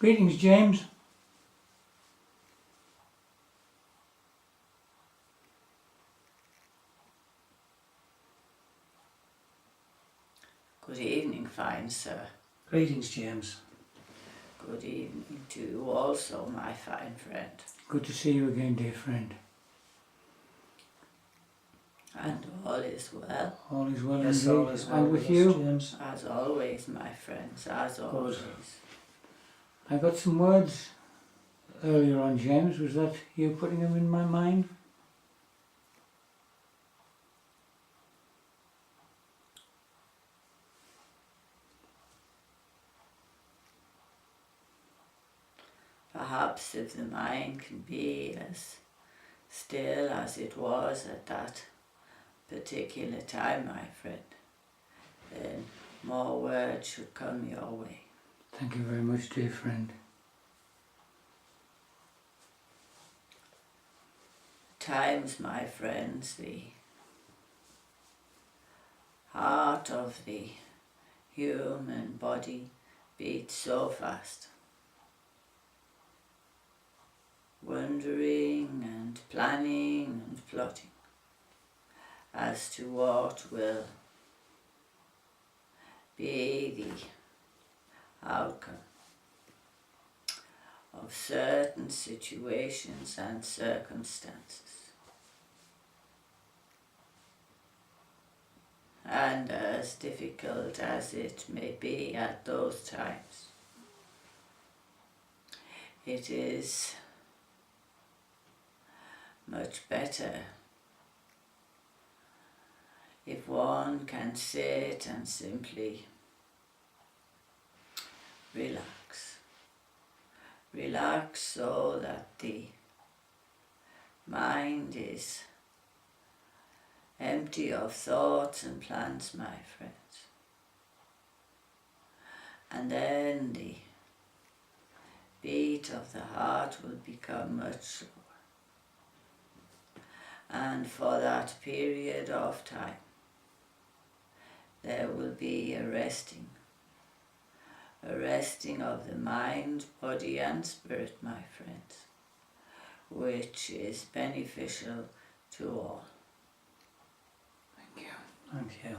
Greetings, James. Good evening, fine sir. Greetings, James. Good evening to you also, my fine friend. Good to see you again, dear friend. And all is well. All is well Yes, indeed. all is well And with us, you? James. As always, my friends, as always. I got some words earlier on, James. Was that you putting them in my mind? Perhaps if the mind can be as still as it was at that particular time, my friend, then more words should come your way. Thank you very much, dear friend. Times, my friends, the heart of the human body beats so fast, wondering and planning and plotting as to what will be the outcome of certain situations and circumstances. And as difficult as it may be at those times, it is much better if one can sit and simply relax. Relax so that the mind is empty of thoughts and plans, my friends. And then the beat of the heart will become much slower. And for that period of time, there will be a resting of the mind, body and spirit, my friends, which is beneficial to all. Thank you. Thank you.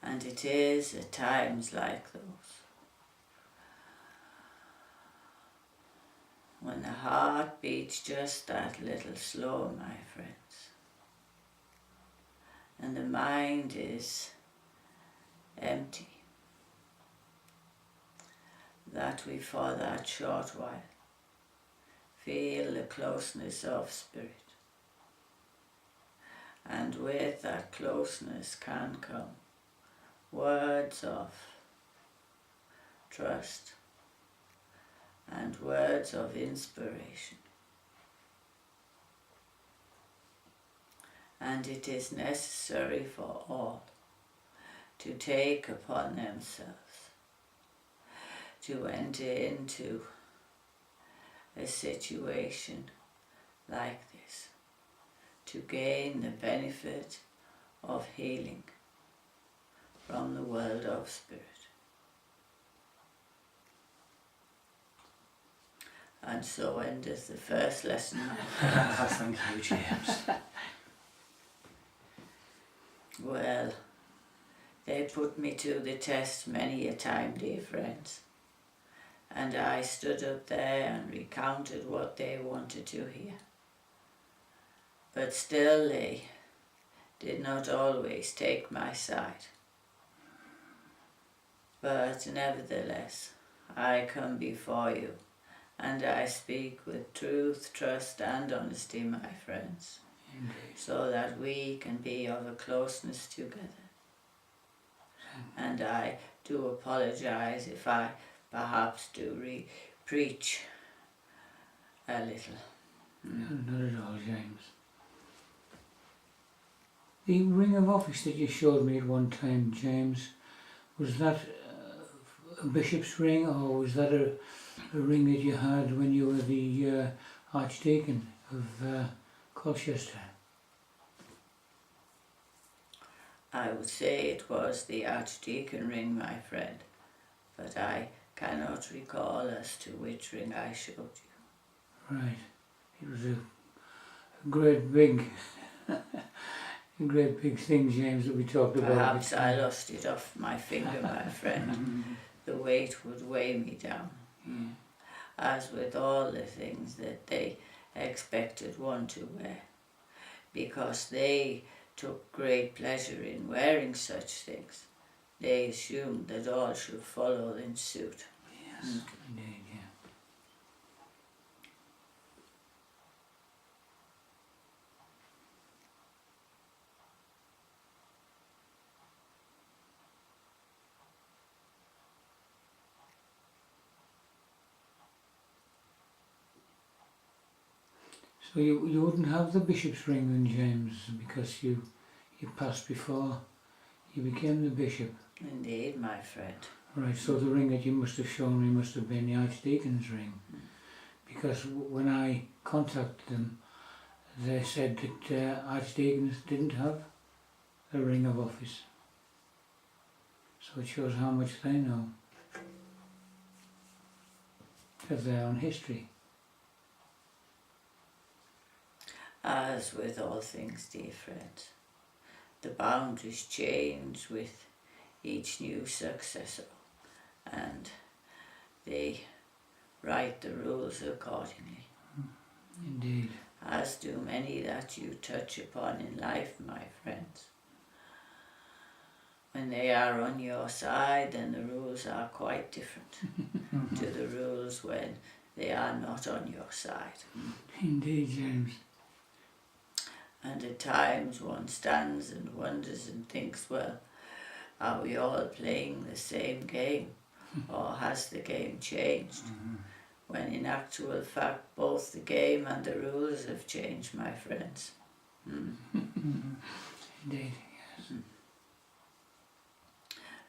And it is at times like those when the heart beats just that little slower, my friends, and the mind is empty, that we for that short while feel the closeness of spirit. And with that closeness can come words of trust and words of inspiration. And it is necessary for all to take upon themselves to enter into a situation like this, to gain the benefit of healing from the world of spirit. And so endeth the first lesson. Thank you, James. Well, they put me to the test many a time, dear friends. And I stood up there and recounted what they wanted to hear. But still they did not always take my side. But nevertheless, I come before you and I speak with truth, trust and honesty, my friends, so that we can be of a closeness together. And I do apologize if I perhaps do preach a little. No, not at all, James. The ring of office that you showed me at one time, James, was that a bishop's ring, or was that a ring that you had when you were the Archdeacon of Colchester? I would say it was the Archdeacon ring, my friend, but I cannot recall as to which ring I showed you. Right. It was a great big, a great big thing, James, that we talked about. Perhaps I lost it off my finger, my friend. The weight would weigh me down. Yeah. As with all the things that they expected one to wear, because they took great pleasure in wearing such things. They assumed that all should follow in suit. Yes, indeed, yeah. So you wouldn't have the bishop's ring then, James, because you passed before you became the bishop. Indeed, my friend. Right, so the ring that you must have shown me must have been the Archdeacon's ring. Because when I contacted them, they said that archdeacons didn't have a ring of office. So it shows how much they know of their own history. As with all things, dear friends, the boundaries change with each new successor, and they write the rules accordingly. Indeed. As do many that you touch upon in life, my friends. When they are on your side, then the rules are quite different to the rules when they are not on your side. Indeed, James. And at times one stands and wonders and thinks, well, are we all playing the same game, or has the game changed? When in actual fact both the game and the rules have changed, my friends. Indeed, yes.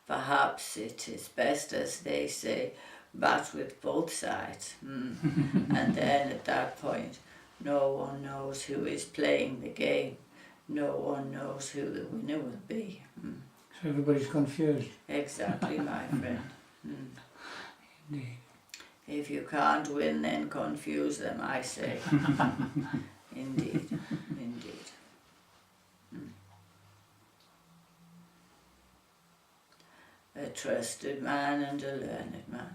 Perhaps it is best, as they say, bat with both sides. And then at that point, no one knows who is playing the game. No one knows who the winner will be. So everybody's confused. Exactly, my friend. Indeed. If you can't win, then confuse them, I say. Indeed, indeed. A trusted man and a learned man.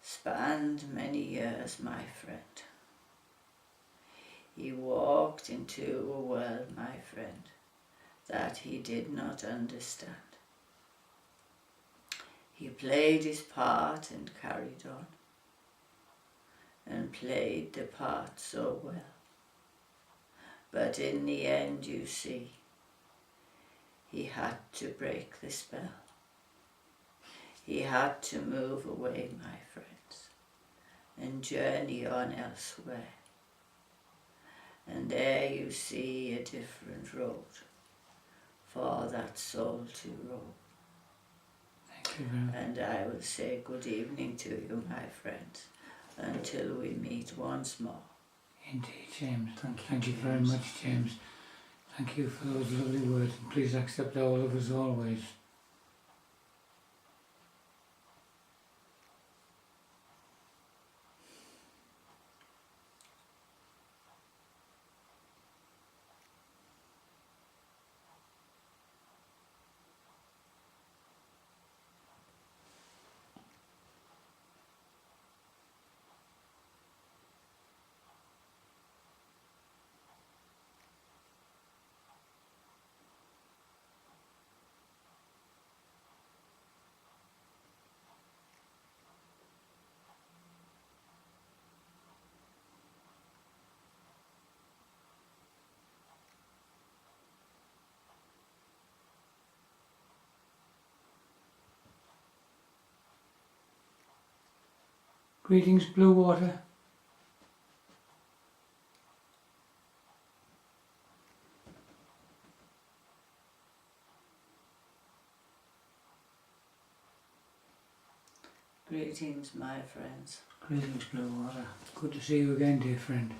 Spanned many years, my friend. He walked into a world, my friend, that he did not understand. He played his part and carried on, and played the part so well. But in the end, you see, he had to break the spell. He had to move away, my friends, and journey on elsewhere. And there you see a different road for that soul to roam. Thank you very much. And I will say good evening to you, my friends, until we meet once more. Indeed, James. Thank you, very James. much, James. Thank you for those lovely words, and please accept all of us always. Greetings, Blue Water. Greetings, my friends. Greetings, Blue Water. Good to see you again, dear friend.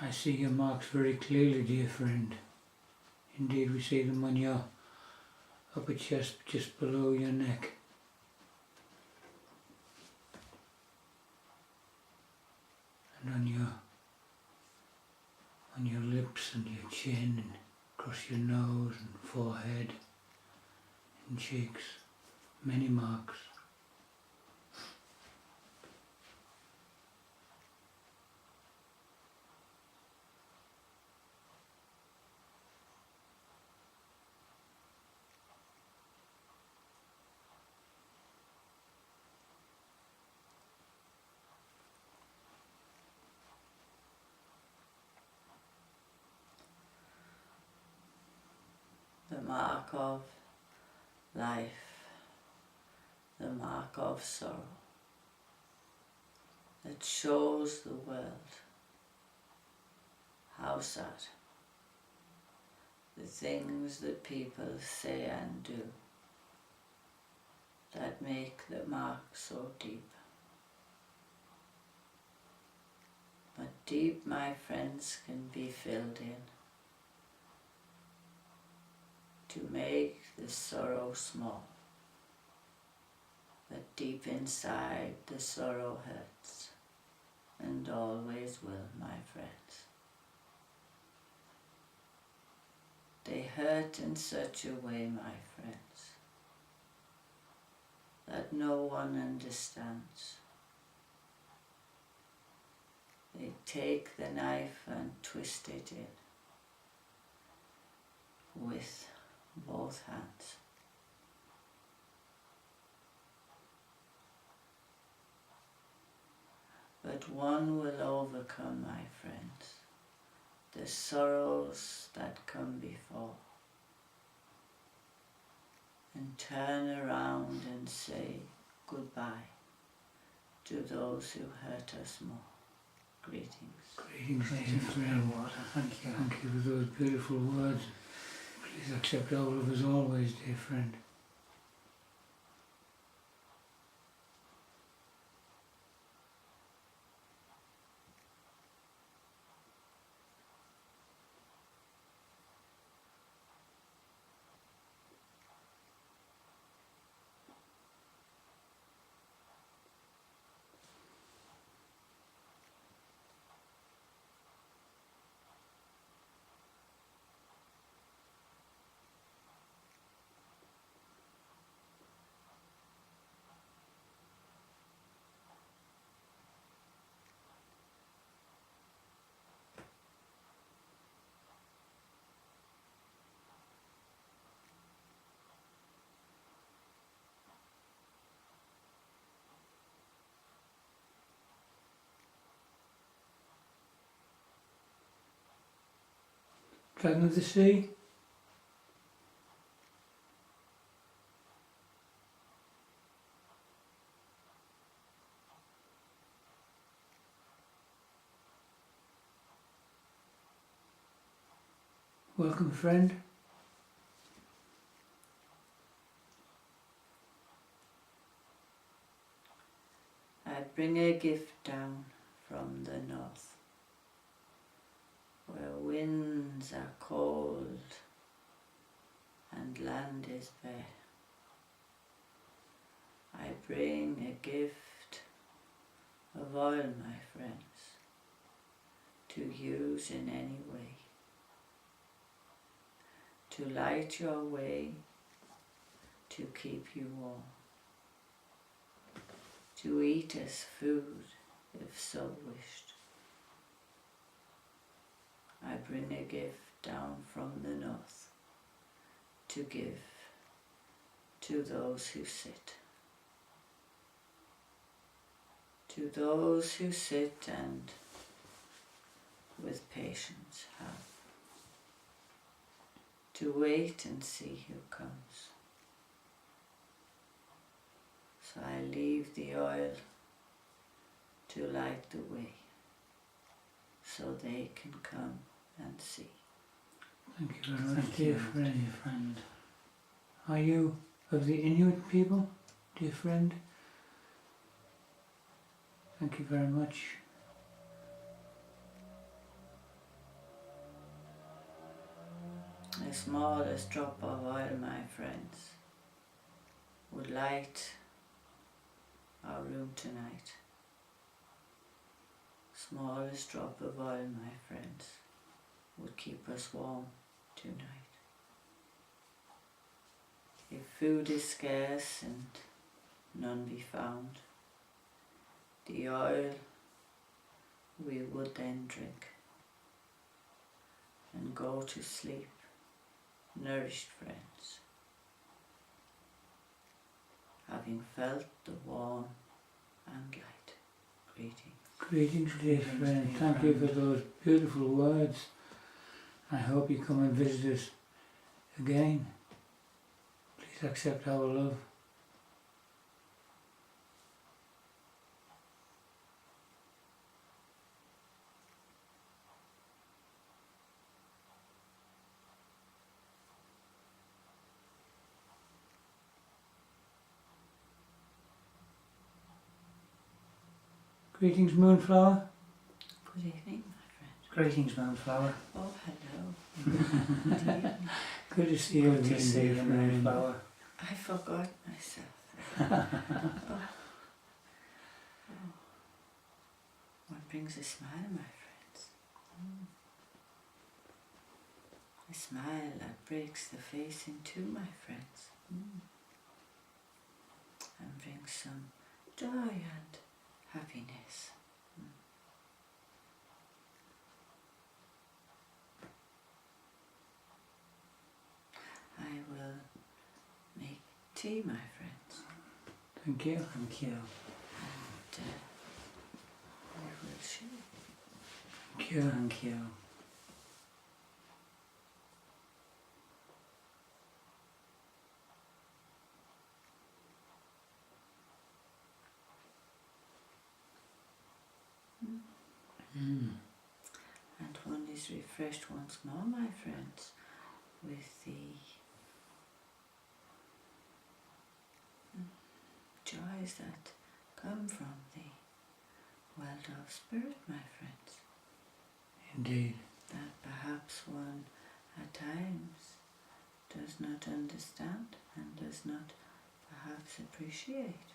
I see your marks very clearly, dear friend. Indeed, we see them on your upper chest, just below your neck. And on your lips and your chin and across your nose and forehead and cheeks. Many marks. The mark of life, the mark of sorrow that shows the world how sad the things that people say and do that make the mark so deep. But deep, my friends, can be filled in to make the sorrow small. But deep inside the sorrow hurts, and always will, my friends. They hurt in such a way, my friends, that no one understands. They take the knife and twist it in with both hands. But one will overcome, my friends, the sorrows that come before, and turn around and say goodbye to those who hurt us more. Greetings. Greetings, dear friend. Thank you. Thank you for those beautiful words. Please accept all of us always, dear friend. Dragon of the Sea. Welcome, friend. I bring a gift down from the north, where winds are cold and land is bare. I bring a gift of oil, my friends, to use in any way, to light your way, to keep you warm, to eat as food if so wished. I bring a gift down from the north to give to those who sit. To those who sit and with patience have to wait and see who comes. So I leave the oil to light the way so they can come and see. Thank you very much, Thank dear you, friend. dear friend. Are you of the Inuit people, dear friend? Thank you very much. the smallest drop of oil, my friends, would light our room tonight. Smallest drop of oil, my friends, would keep us warm tonight. If food is scarce and none be found, the oil we would then drink and go to sleep, nourished friends, having felt the warm and light. Greetings. Greetings, dear friend. Thank you for those beautiful words. I hope you come and visit us again. Please accept our love. Greetings, Moonflower. Good evening, my friend. Greetings, Moonflower. Oh, hello. Good evening. Good to see you Good to again, see dear you, friend. Moonflower. I forgot myself. What brings a smile, my friends? A smile that breaks the face in two, my friends. And brings some joy and happiness. I will make tea, my friends, Thank you. Thank you. and I will share. Thank you. Thank you. And one is refreshed once more, my friends, with the joys that come from the world of spirit, my friends, Indeed. that perhaps one at times does not understand and does not perhaps appreciate.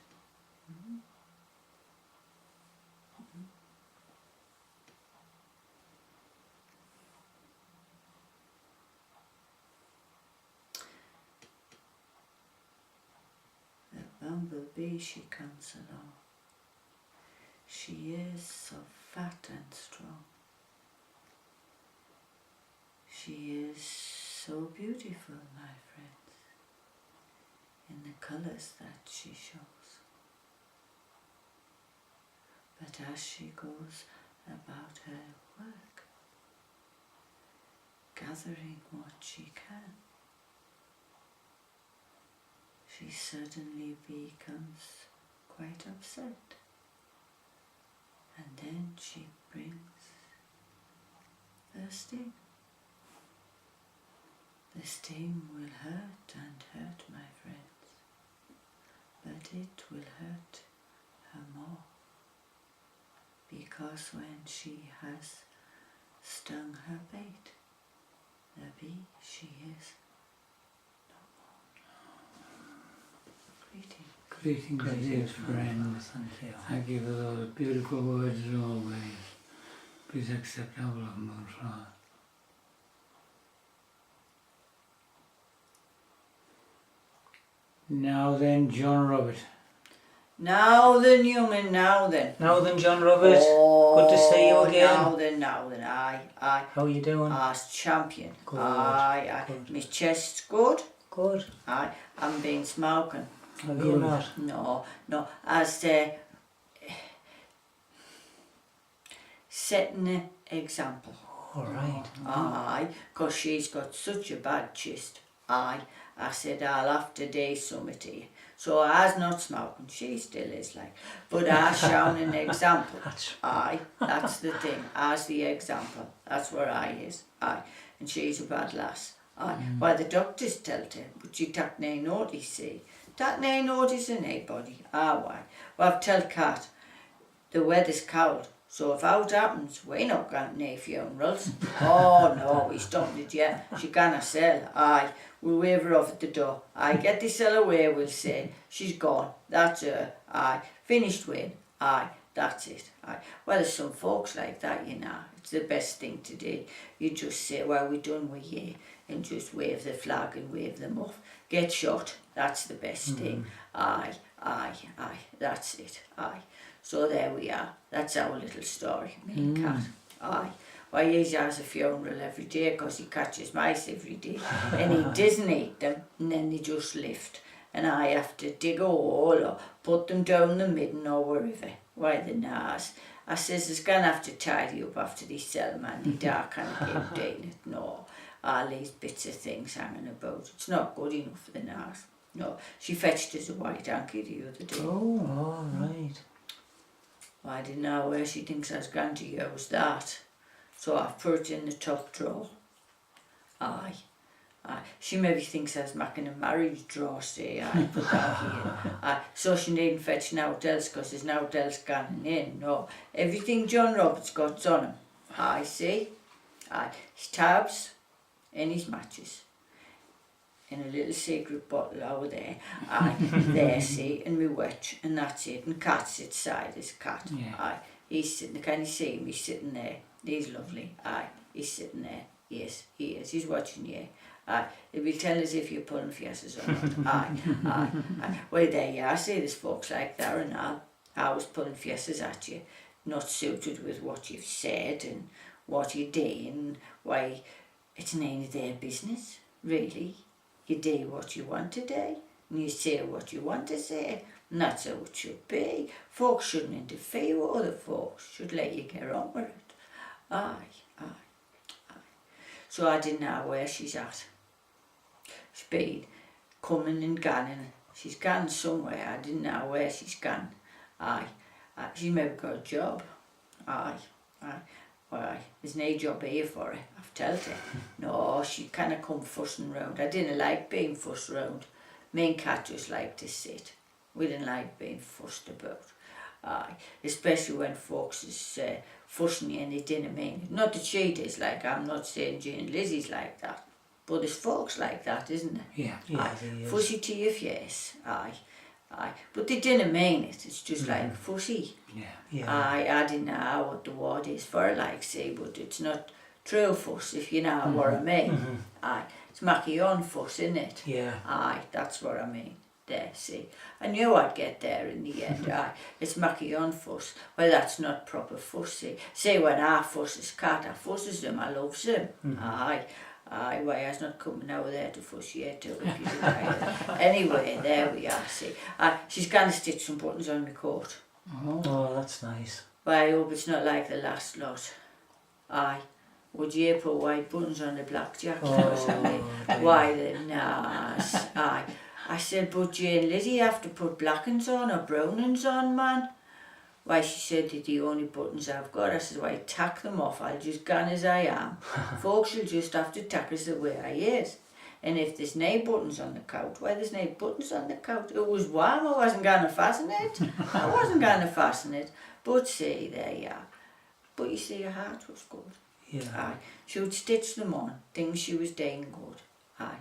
The bumblebee, she comes along. She is so fat and strong. She is so beautiful, my friends, in the colours that she shows. But as she goes about her work, gathering what she can, she suddenly becomes quite upset, and then she brings the sting. The sting will hurt and hurt, my friends, but it will hurt her more, because when she has stung her bait, the bee, she is Greetings. Greetings, dear friend. Thank you. Thank you for those beautiful words as always. Please accept our love, Moonflower. Now then, John Robert. Now then, Newman, now then. Now then, John Robert. Oh, Good to see you again. Now then, aye. How are you doing? As champion. Good, Aye. good. My chest's good. Good. Aye. I'm been smoking. Have you not? No. As setting an example. All right. Aye, 'cause she's got such a bad chest. Aye, I said I'll have to do something to you. So I's not smoking, she still is like. But I's shown an example. Aye, that's the thing. I's the example. That's where I is. Aye, and she's a bad lass. Aye, why the doctors tell her, but she tak nae notice, see. Tak nae notice of anybody. Ah, why? Well, I've tell Kat, the weather's cold. So if out happens, we not going to no funerals. Oh no, we stopped it, yeah. She gonna sell, aye. We'll wave her off at the door. Aye, get the sell away, we'll say. She's gone, that's her, aye. Finished with, aye, that's it, aye. Well, there's some folks like that, you know. It's the best thing to do. You just say, well, we're done with you, and just wave the flag and wave them off. Get shot, that's the best thing. Aye, aye, aye, that's it, aye. So there we are. That's our little story, me and Cat. Aye. Why, he has a funeral every day because he catches mice every day. And he doesn't eat them, and then they just lift. And I have to dig a hole or put them down the midden or wherever. Why, the nars. I says, he's going to have to tidy up after they sell them and they dark and keep doing it. No, all these bits of things hanging about. It's not good enough for the nars. No, she fetched us a white hanky the other day. Oh, all right. I didn't know where she thinks I was going to use that. So I've put it in the top drawer. Aye. Aye. She maybe thinks I was making a marriage drawer, say I put that here. Aye. So she needn't fetch naught else because there's naught else going in. No. Everything John Roberts got's on him. Aye, see? Aye. His tabs and his matches. In a little secret bottle over there. Aye, there, see, and my watch, and that's it. And Cat sits side as Cat. Yeah. Aye, he's sitting, can you see him? He's sitting there. He's lovely. Aye, he's sitting there. Yes, he is. He's watching you. Aye, he'll be telling us if you're pulling fiestas or not. Aye, aye, aye. Well, there you are. See, there's folks like that and all. I was pulling fiestas at you, not suited with what you've said and what you're doing. Why, it's none of their business, really. You do what you want to do, and you say what you want to say, and that's how it should be. Folks shouldn't interfere with other folks, should let you get on with it. Aye, aye, aye. So I didn't know where she's at. She's been coming and gone, and she's gone somewhere. I didn't know where she's gone. Aye, aye. She's maybe got a job. Aye, aye. Why, there's no job here for her, I've told her. No, she kind of come fussing round. I didn't like being fussed round. Me and Cat just like to sit. We didn't like being fussed about. Aye, especially when folks is fussing you and they didn't mean it. Not that she does, like, I'm not saying Jane and Lizzie's like that. But there's folks like that, isn't there? Yeah. Yeah, they is. Fussy to your face, aye. Aye, but they didn't mean it. It's just like fussy. Yeah. Yeah. I didn't know what the word is for, like, say, but it's not true fuss, if you know what I mean. Aye, it's macky on fuss, isn't it? Yeah. Aye, that's what I mean. There, see. I knew I'd get there in the end. Aye, it's macky on fuss. Well, that's not proper fuss, see. Say when I fusses Cat, I fusses them, I loves them. Aye. Aye, why, I was not coming over there to fuss yet, too, if you like. Anyway, there we are, see. She's going to stitch some buttons on my coat. Oh, that's nice. Well, I hope it's not like the last lot. Aye. Would you put white buttons on the black jacket or something? Why, the nas. Aye. I said, but Jane Lizzie have to put black uns on or brown uns on, man. Why, she said that the only buttons I've got. I said, why, tack them off. I'll just gone as I am. Folks will just have to tack us the way I is. And if there's no buttons on the coat, why, there's no buttons on the coat. It was warm, I wasn't going to fasten it. I wasn't going to fasten it. But see, there you are. But you see, her heart was good. Yeah. Aye. She would stitch them on, things she was doing good. Aye.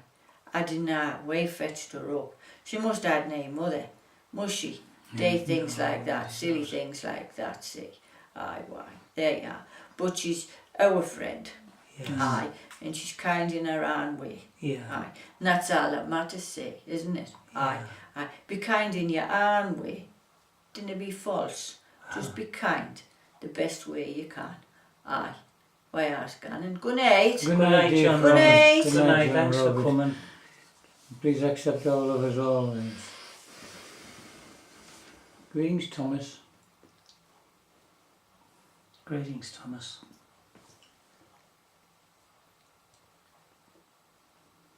I didn't know we fetched her up. She must have had no mother, must she? Do things like that, silly things like that, see. Aye, why, there you are. But she's our friend. Yes. Aye, and she's kind in her own way. Yeah. Aye, and that's all that matters, see, isn't it? Aye, aye. Be kind in your own way. Don't be false. Just be kind the best way you can. Aye. Why, I was gone, and good night. Good night, dear John Good Robert. night. Good Good night, night, John thanks Robert. for coming. Please accept all of us always. Greetings, Thomas. Greetings, Thomas.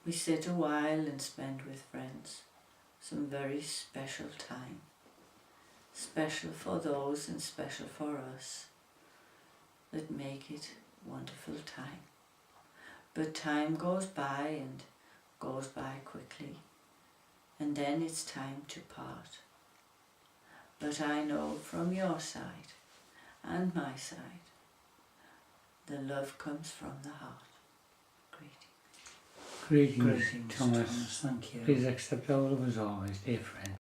We sit a while and spend with friends some very special time. Special for those and special for us that make it wonderful time. But time goes by and goes by quickly, and then it's time to part. But I know from your side, and my side. The love comes from the heart. Greetings. Greetings, Greetings, Thomas. Thomas. Thank you. Please accept all of us always, dear friend.